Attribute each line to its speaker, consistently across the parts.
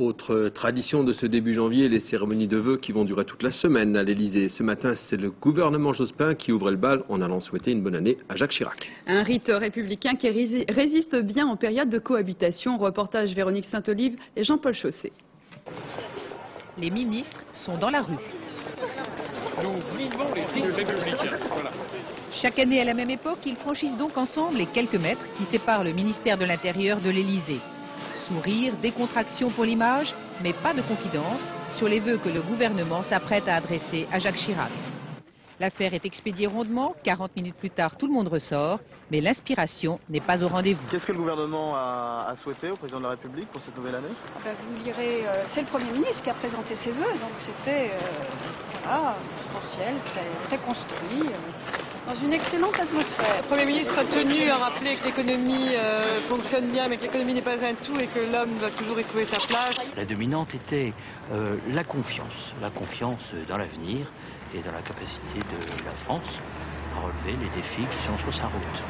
Speaker 1: Autre tradition de ce début janvier, les cérémonies de vœux qui vont durer toute la semaine à l'Elysée. Ce matin, c'est le gouvernement Jospin qui ouvrait le bal en allant souhaiter une bonne année à Jacques Chirac.
Speaker 2: Un rite républicain qui résiste bien en période de cohabitation. Reportage Véronique Saint-Olive et Jean-Paul Chaussé.
Speaker 3: Les ministres sont dans la rue.
Speaker 4: Nous vivons les signes républicains. Voilà.
Speaker 3: Chaque année à la même époque, ils franchissent donc ensemble les quelques mètres qui séparent le ministère de l'Intérieur de l'Elysée. Sourire, décontraction pour l'image, mais pas de confidence sur les vœux que le gouvernement s'apprête à adresser à Jacques Chirac. L'affaire est expédiée rondement, 40 minutes plus tard, tout le monde ressort, mais l'inspiration n'est pas au rendez-vous.
Speaker 5: Qu'est-ce que le gouvernement a souhaité au président de la République pour cette nouvelle année?
Speaker 6: Vous lirez, c'est le Premier ministre qui a présenté ses vœux, donc c'était substantiel, très construit, dans une excellente atmosphère.
Speaker 7: Le Premier ministre a tenu à rappeler que l'économie fonctionne bien, mais que l'économie n'est pas un tout et que l'homme doit toujours y trouver sa place.
Speaker 8: La dominante était la confiance dans l'avenir et dans la capacité de la France à relever les défis qui sont sur sa route.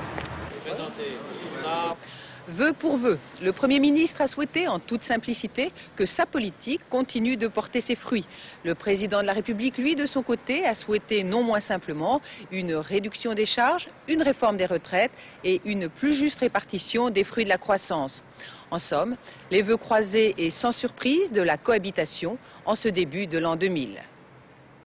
Speaker 3: Vœu pour vœu, le Premier ministre a souhaité en toute simplicité que sa politique continue de porter ses fruits. Le président de la République, lui, de son côté, a souhaité non moins simplement une réduction des charges, une réforme des retraites et une plus juste répartition des fruits de la croissance. En somme, les vœux croisés et sans surprise de la cohabitation en ce début de l'an 2000.